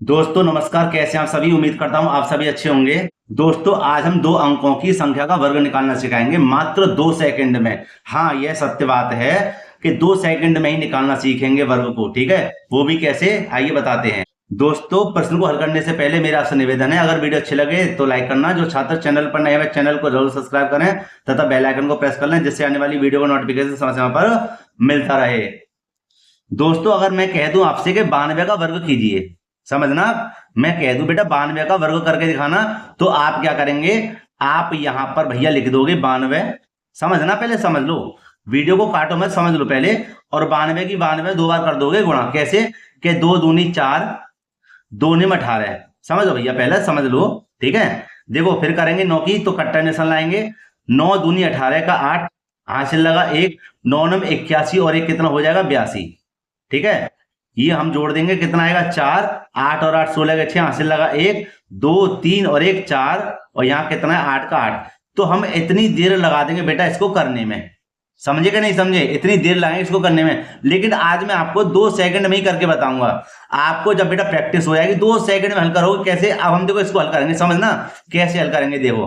दोस्तों नमस्कार, कैसे हैं आप सभी। उम्मीद करता हूं आप सभी अच्छे होंगे। दोस्तों आज हम दो अंकों की संख्या का वर्ग निकालना सिखाएंगे मात्र 2 सेकंड में। हाँ, यह सत्य बात है कि 2 सेकंड में ही निकालना सीखेंगे वर्ग को। ठीक है, वो भी कैसे, आइए बताते हैं। दोस्तों प्रश्न को हल करने से पहले मेरा आपसे निवेदन है, अगर वीडियो अच्छे लगे तो लाइक करना। जो छात्र चैनल पर नए हैं चैनल को जरूर सब्सक्राइब करें तथा बेल आइकन को प्रेस कर लें, जिससे आने वाली वीडियो का नोटिफिकेशन समय समय पर मिलता रहे। दोस्तों अगर मैं कह दूं आपसे कि 92 का वर्ग कीजिए, समझना, मैं कह दूं बेटा 92 का वर्ग करके दिखाना, तो आप क्या करेंगे, आप यहां पर भैया लिख दोगे 92। समझना, पहले समझ लो, वीडियो को काटो मत, समझ लो पहले। और 92 की 92 दो बार कर दोगे गुणा, कैसे कि 2 दूनी 4, 2 निम 18। समझो भैया, पहले समझ लो। ठीक है, देखो फिर करेंगे 9 की, तो कट्टा निशान लाएंगे। 9 दूनी 18 का 8, हासिल लगा 1, 9 नम 81 और एक कितना हो जाएगा 82। ठीक है, ये हम जोड़ देंगे, कितना आएगा 4, 8 और 8 16 के 6, हासिल लगा 1, 2 3 और 1 4, और यहाँ कितना है 8 का 8। तो हम इतनी देर लगा देंगे बेटा इसको करने में, समझे कि नहीं समझे, इतनी देर लगाएंगे इसको करने में। लेकिन आज मैं आपको 2 सेकंड में ही करके बताऊंगा। आपको जब बेटा प्रैक्टिस हो जाएगी 2 सेकंड में हल करोगे कैसे। अब हम देखो इसको हल करेंगे, समझना कैसे हल करेंगे। देखो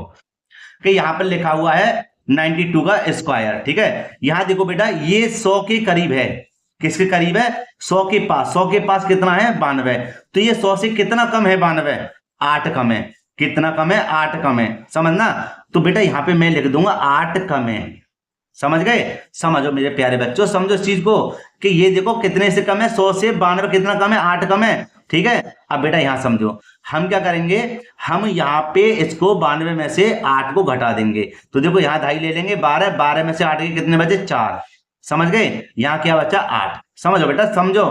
कि यहाँ पर लिखा हुआ है 92 का स्क्वायर। ठीक है, यहाँ देखो बेटा ये 100 के करीब है। किसके करीब है, 100 के पास। 100 के पास कितना है 92, तो ये 100 से कितना कम है 92, 8 कम है। कितना कम है 8 कम है, समझना। तो बेटा यहाँ पे मैं लिख दूंगा 8 कम है। समझ गए, समझो मेरे प्यारे बच्चों, समझो इस चीज को कि ये देखो कितने से कम है, 100 से 92 कितना कम है, 8 कम है। ठीक है, अब बेटा यहां समझो, हम क्या करेंगे, हम यहाँ पे इसको 92 में से 8 को घटा देंगे। तो देखो यहाँ ढाई ले लेंगे, 12, 12 में से 8 के कितने बचे 4। समझ गए, यहाँ क्या बचा 8। समझो बेटा, समझो।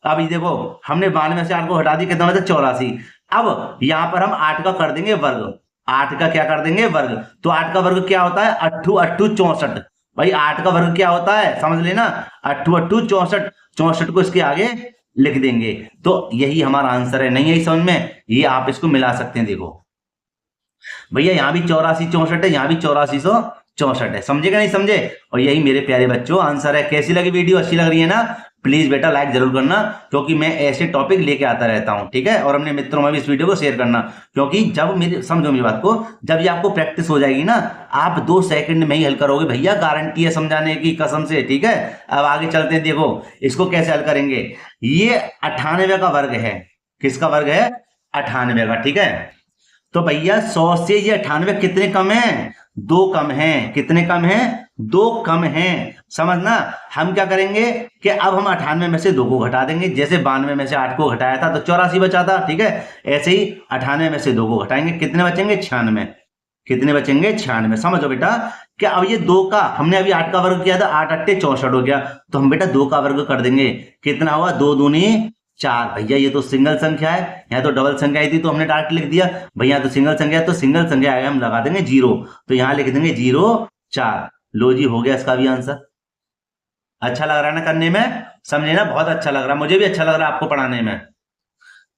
अब ये देखो हमने 92 में से 8 को हटा दी, कितना बचा 84। अब यहाँ पर हम 8 का कर देंगे वर्ग। 8 का क्या कर देंगे वर्ग, तो 8 का वर्ग क्या होता है, 8 8 64। भाई 8 का वर्ग क्या होता है, समझ लेना, 8 8 64। 64 को इसके आगे लिख देंगे, तो यही हमारा आंसर है। नहीं है समझ में, ये आप इसको मिला सकते हैं। देखो भैया यहाँ भी 84 64 है, यहाँ भी 8464 है। समझे कि नहीं समझे। और यही मेरे प्यारे बच्चों आंसर है। कैसी लगी वीडियो, अच्छी लग रही है ना। प्लीज बेटा लाइक जरूर करना, क्योंकि मैं ऐसे टॉपिक लेके आता रहता हूं। ठीक है, और अपने मित्रों में भी इस वीडियो को शेयर करना, क्योंकि जब मेरी, समझो मेरी बात को, जब ये आपको प्रैक्टिस हो जाएगी ना, आप 2 सेकंड में ही हल करोगे भैया, गारंटी है समझाने की कसम से। ठीक है, अब आगे चलते हैं। देखो इसको कैसे हल करेंगे। ये 98 का वर्ग है। किसका वर्ग है, 98 का। ठीक है, तो भैया 100 से ये 98 कितने कम है, 2 कम है। कितने कम है, 2 कम है। समझना, हम क्या करेंगे कि अब हम 98 में से 2 को घटा देंगे। जैसे 92 में से 8 को घटाया था तो 84 बचा था। ठीक है, ऐसे ही 98 में से 2 को घटाएंगे, कितने बचेंगे 96। कितने बचेंगे 96। समझो बेटा कि अब ये 2 का, हमने अभी 8 का वर्ग किया था, 8 8 64 हो गया, तो हम बेटा 2 का वर्ग कर देंगे। कितना हुआ, 2 दूनी 4। भैया ये तो सिंगल संख्या है, यहाँ तो डबल संख्या आई थी तो हमने डायरेक्ट लिख दिया। भैया तो सिंगल संख्या है, तो सिंगल संख्या आएगा, हम लगा देंगे 0, तो यहाँ लिख देंगे 0 4। लो जी, हो गया इसका भी आंसर। अच्छा लग रहा है ना करने में, समझे ना, बहुत अच्छा लग रहा है, मुझे भी अच्छा लग रहा है आपको पढ़ाने में।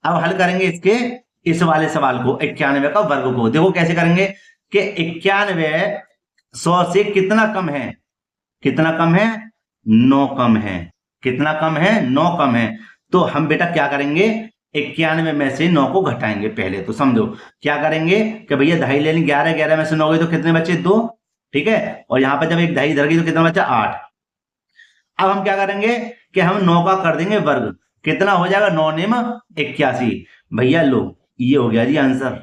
अब हल करेंगे इसके इस वाले सवाल को, 91 का वर्ग को। देखो कैसे करेंगे कि 91 100 से कितना कम है, कितना कम है 9 कम है। कितना कम है 9 कम है। तो हम बेटा क्या करेंगे, 91 में से 9 को घटाएंगे पहले। तो समझो क्या करेंगे कि भैया ढाई ले लेंगे, 11 11 में से 9 गए तो कितने बचे 2। ठीक है, और यहां पर जब एक ढाई इधर गई तो कितना बचा 8। अब हम क्या करेंगे कि हम 9 का कर देंगे वर्ग। कितना हो जाएगा 9 निम 81। भैया लो, ये हो गया जी आंसर।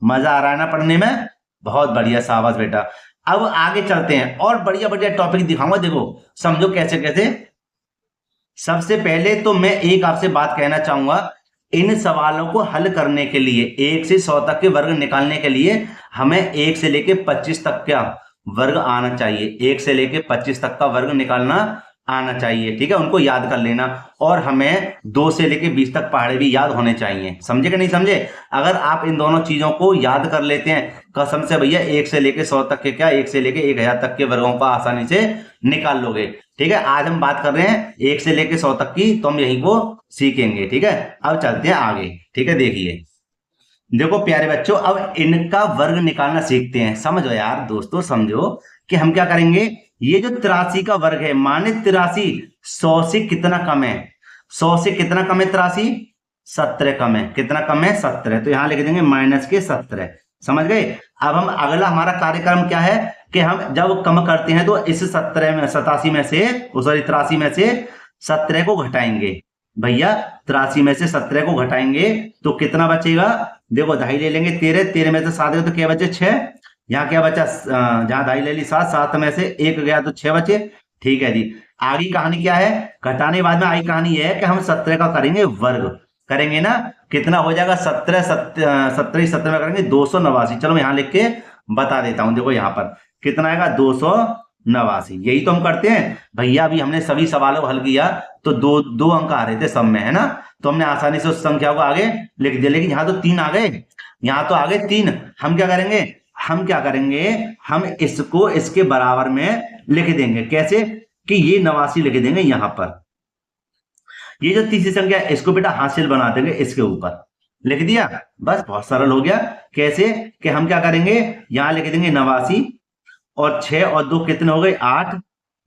मजा आ रहा है ना पढ़ने में, बहुत बढ़िया, शाबाश बेटा। अब आगे चलते हैं और बढ़िया बढ़िया टॉपिक दिखाऊंगा। देखो समझो कैसे कैसे। सबसे पहले तो मैं एक आपसे बात कहना चाहूंगा, इन सवालों को हल करने के लिए 1 से 100 तक के वर्ग निकालने के लिए हमें 1 से लेके 25 तक का वर्ग आना चाहिए। 1 से लेके 25 तक का वर्ग निकालना आना चाहिए। ठीक है, उनको याद कर लेना। और हमें 2 से लेके 20 तक पहाड़े भी याद होने चाहिए। समझे कि नहीं समझे। अगर आप इन दोनों चीजों को याद कर लेते हैं, कसम से भैया 1 से लेके 100 तक के, क्या 1 से लेके 1000 तक के वर्गों का आसानी से निकाल लोगे। ठीक है, आज हम बात कर रहे हैं 1 से लेके 100 तक की, तो हम यही को सीखेंगे। ठीक है, अब चलते हैं आगे। ठीक है, देखिए देखो प्यारे बच्चों, अब इनका वर्ग निकालना सीखते हैं। समझो यार दोस्तों, समझो कि हम क्या करेंगे। ये जो 83 का वर्ग है, माने 83 100 से कितना कम है, 100 से कितना कम है 83, 17 कम है। कितना कम है? 17। तो यहाँ लिख देंगे माइनस के 17। समझ गए? अब हम अगला हमारा कार्यक्रम क्या है कि हम जब कम करते हैं तो इस 17 में 87 में से सॉरी 83 में से 17 को घटाएंगे। भैया 83 में से 17 को घटाएंगे तो कितना बचेगा? देखो ढाई ले लेंगे 13, 13 में से 7 गए तो क्या बचे? 6। यहाँ क्या बचा? जहां ढाई ले ली 7, 7 में से 1 गया तो 6 बचे। ठीक है जी। आगे कहानी क्या है? घटाने बाद में आगे कहानी है कि हम 17 का करेंगे वर्ग। करेंगे ना? कितना हो जाएगा? 17 17 में करेंगे 289। चलो मैं यहाँ लिख के बता देता हूं। देखो यहाँ पर कितना आएगा? 289। यही तो हम करते हैं भैया। अभी हमने सभी सवालों को हल किया तो दो अंक आ रहे थे सब में, है ना? तो हमने आसानी से उस संख्या को आगे लिख दिया। लेकिन यहाँ तो 3 आ गए, यहाँ तो आ गए 3। हम क्या करेंगे? हम इसको इसके बराबर में लिख देंगे। कैसे? कि ये 89 लिख देंगे यहाँ पर। ये जो तीसरी संख्या है इसको बेटा हासिल बना देंगे, इसके ऊपर लिख दिया। बस बहुत सरल हो गया। कैसे? कि हम क्या करेंगे? यहां लिख देंगे 89 और 6 और 2 कितने हो गए? 8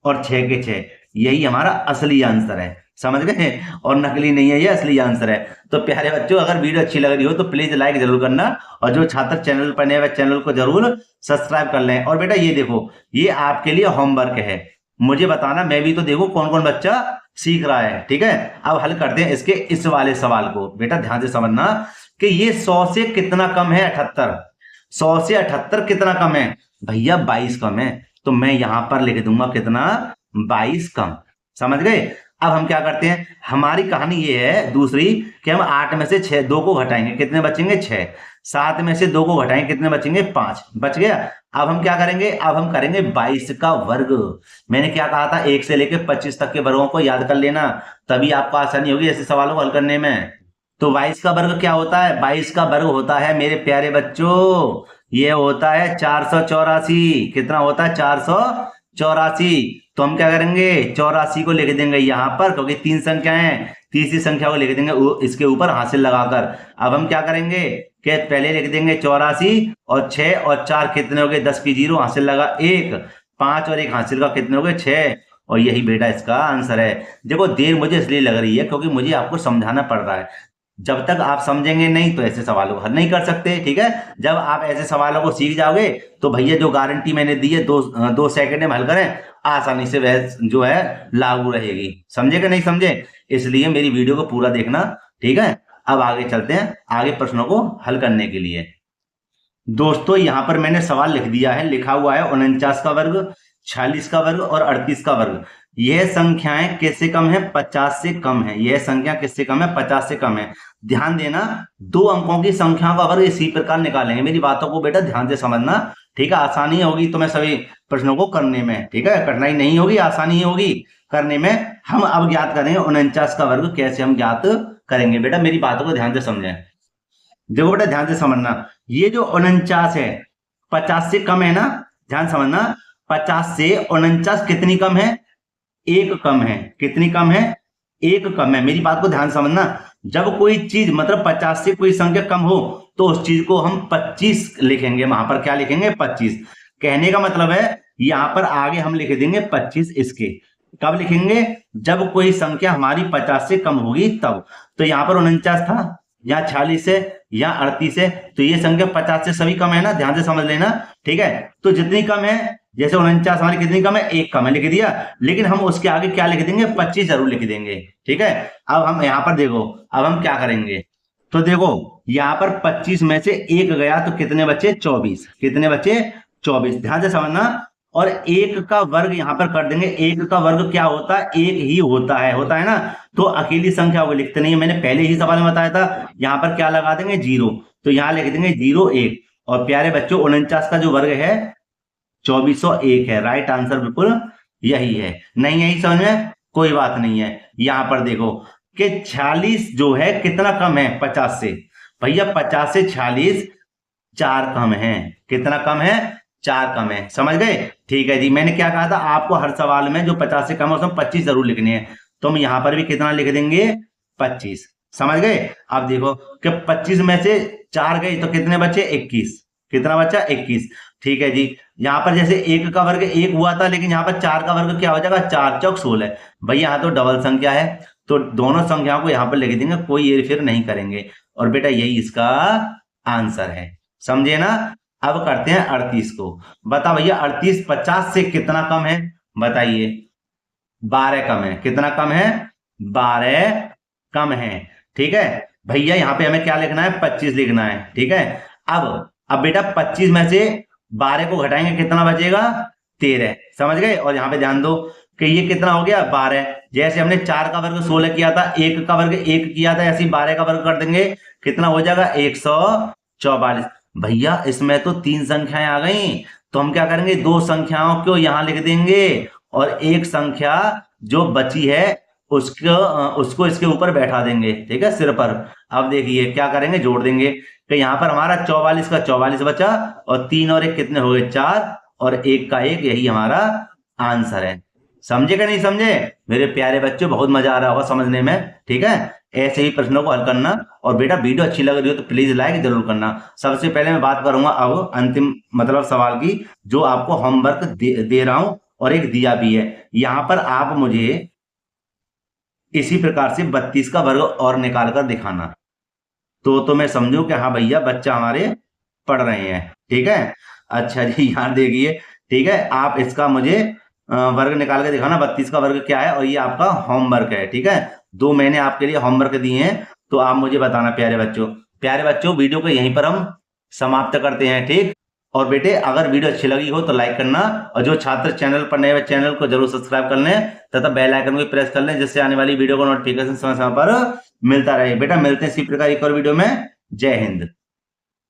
और 6 के 6। यही हमारा असली आंसर है। समझ गए? और नकली नहीं है, ये असली आंसर है। तो प्यारे बच्चों, अगर वीडियो अच्छी लग रही हो तो प्लीज लाइक जरूर करना, और जो छात्र चैनल पर नए हुए चैनल को जरूर सब्सक्राइब कर लें। और बेटा ये देखो, ये आपके लिए होमवर्क है। मुझे बताना, मैं भी तो देखो कौन कौन बच्चा सीख रहा है। ठीक है? अब हल करते हैं इसके इस वाले सवाल को। बेटा ध्यान से समझना कि ये 100 से कितना कम है? 78। 100 से 78 कितना कम है? भैया 22 कम है। तो मैं यहां पर लिख दूंगा कितना? 22 कम। समझ गए? अब हम क्या करते हैं? हमारी कहानी ये है दूसरी कि हम 8 में से 2 को घटाएंगे, कितने बचेंगे? 6। 7 में से 2 को घटाएंगे, कितने बचेंगे? 5। बच गया। अब हम क्या करेंगे? अब हम करेंगे 22 का वर्ग। मैंने क्या कहा था? 1 से लेकर 25 तक के वर्गों को याद कर लेना, तभी आपको आसानी होगी ऐसे सवालों को हल करने में। तो 22 का वर्ग क्या होता है? 22 का वर्ग होता है मेरे प्यारे बच्चों, ये होता है 484। कितना होता है? 484। तो हम क्या करेंगे? 84 को लिख देंगे यहाँ पर, क्योंकि 3 संख्याएं हैं, तीसरी संख्या को लिख देंगे इसके ऊपर हासिल लगाकर। अब हम क्या करेंगे कि पहले लिख देंगे 84 और 6 और 4 कितने हो गए? 10 की 0 हासिल लगा 1, 5 और 1 हासिल का कितने हो गए? 6। और यही बेटा इसका आंसर है। देखो देर मुझे इसलिए लग रही है क्योंकि मुझे आपको समझाना पड़ रहा है। जब तक आप समझेंगे नहीं तो ऐसे सवालों को हल नहीं कर सकते। ठीक है? जब आप ऐसे सवालों को सीख जाओगे तो भैया जो गारंटी मैंने दी है 2 सेकंड में हल करें, आसानी से वह जो है लागू रहेगी। समझे कि नहीं समझे? इसलिए मेरी वीडियो को पूरा देखना। ठीक है? अब आगे चलते हैं आगे प्रश्नों को हल करने के लिए। दोस्तों यहां पर मैंने सवाल लिख दिया है, लिखा हुआ है 49 का वर्ग, 46 का वर्ग और 38 का वर्ग। यह संख्याएं किससे कम है? 50 से कम है। यह संख्या किससे कम है? 50 से कम है। ध्यान देना, 2 अंकों की संख्याओं का वर्ग इसी प्रकार निकालेंगे। मेरी बातों को बेटा ध्यान से समझना। ठीक है? आसानी होगी तो मैं सभी प्रश्नों को करने में। ठीक है? कठिनाई नहीं होगी, आसानी ही होगी करने में। हम अब ज्ञात करेंगे 49 का वर्ग। कैसे हम ज्ञात करेंगे? बेटा मेरी बातों को ध्यान से समझें। देखो बेटा ध्यान से समझना, ये जो 49 है 50 से कम है ना। ध्यान समझना, 50 से 49 कितनी कम है? 1 कम है। कितनी कम है? 1 कम है। मेरी बात को ध्यान समझना, जब कोई चीज मतलब 50 से कोई संख्या कम हो तो उस चीज को हम 25 लिखेंगे। वहां पर क्या लिखेंगे? 25। कहने का मतलब है यहां पर आगे हम लिख देंगे 25 इसके। कब लिखेंगे? जब कोई संख्या हमारी 50 से कम होगी तब। तो यहां पर 49 था, यहाँ 46 है, यहाँ 38 है, तो ये संख्या 50 से सभी कम है ना। ध्यान से समझ लेना। ठीक है? तो जितनी कम है, जैसे 49 हमारी कितनी कम है? 1 कम है, लिख दिया। लेकिन हम उसके आगे क्या लिख देंगे? 25 जरूर लिख देंगे। ठीक है? अब हम यहाँ पर देखो, अब हम क्या करेंगे? तो देखो यहाँ पर 25 में से 1 गया तो कितने बचे? 24। कितने बचे? 24। ध्यान से समझना। और 1 का वर्ग यहां पर कर देंगे। 1 का वर्ग क्या होता है? 1 ही होता है ना। तो अकेली संख्या को लिखते नहीं है, मैंने पहले ही सवाल में बताया था। यहां पर क्या लगा देंगे? 0। तो यहां लिख देंगे 0 1। और प्यारे बच्चों 49 का जो वर्ग है 2401 है। राइट आंसर बिल्कुल यही है। नहीं यही समझ में? कोई बात नहीं है। यहां पर देखो कि 46 जो है कितना कम है 50 से? भैया 50 से 46 4 कम है। कितना कम है? 4 कम है। समझ गए? ठीक है जी। मैंने क्या कहा था आपको? हर सवाल में जो 50 से कम है उसमें 25 जरूर लिखनी है। तो हम यहां पर भी कितना लिख देंगे? 25। समझ गए? अब देखो कि 25 में से 4 गए तो कितने बचे? 21। कितना बचा? 21। ठीक है जी। यहां पर जैसे 1 का वर्ग 1 हुआ था, लेकिन यहां पर 4 का वर्ग क्या हो जाएगा? 4 चौक 16। भैया यहाँ तो डबल संख्या है, तो दोनों संख्याओं को यहां पर लिख देंगे, कोई हेरफेर नहीं करेंगे। और बेटा यही इसका आंसर है, समझे ना। अब करते हैं 38 को। बता भैया 38 50 से कितना कम है, बताइए। 12 कम है। कितना कम है, 12 कम है। ठीक है भैया, यहाँ पे हमें क्या लिखना है, 25 लिखना है। ठीक है, अब बेटा 25 में से 12 को घटाएंगे, कितना बचेगा, 13। समझ गए। और यहाँ पे ध्यान दो कि ये कितना हो गया, 12। जैसे हमने 4 का वर्ग 16 किया था, 1 का वर्ग 1 किया था, ऐसे ही 12 का वर्ग कर देंगे, कितना हो जाएगा, 144। भैया इसमें तो 3 संख्याएं आ गई, तो हम क्या करेंगे, 2 संख्याओं को यहां लिख देंगे और एक संख्या जो बची है उसको इसके ऊपर बैठा देंगे। ठीक है, सिर पर। अब देखिए क्या करेंगे, जोड़ देंगे। तो यहाँ पर हमारा 44 का 44 बचा, और 3 और 1 कितने हो गए, 4, और 1 का 1, यही हमारा आंसर है। समझे कि नहीं समझे मेरे प्यारे बच्चों, बहुत मजा आ रहा होगा समझने में। ठीक है, ऐसे ही प्रश्नों को हल करना। और बेटा वीडियो अच्छी लग रही हो तो प्लीज लाइक जरूर करना। सबसे पहले मैं बात करूंगा अब अंतिम मतलब सवाल की, जो आपको होमवर्क दे रहा हूं और एक दिया भी है। यहां पर आप मुझे इसी प्रकार से 32 का वर्ग और निकाल कर दिखाना, तो मैं समझू कि हाँ भैया बच्चा हमारे पढ़ रहे हैं। ठीक है, अच्छा जी, यहाँ देखिए। ठीक है, आप इसका मुझे वर्ग निकाल के दिखाना, 32 का वर्ग क्या है, और ये आपका होमवर्क है। ठीक है, 2 मैंने आपके लिए होमवर्क दिए हैं, तो आप मुझे बताना प्यारे बच्चों। प्यारे बच्चों, वीडियो को यहीं पर हम समाप्त करते हैं। ठीक, और बेटे अगर वीडियो अच्छी लगी हो तो लाइक करना, और जो छात्र चैनल पर नए चैनल को जरूर सब्सक्राइब कर लें तथा बेल आइकन को प्रेस कर लें, जिससे आने वाली वीडियो को नोटिफिकेशन समय समय पर मिलता रहे। बेटा मिलते हैं इसी प्रकार एक और वीडियो में। जय हिंद।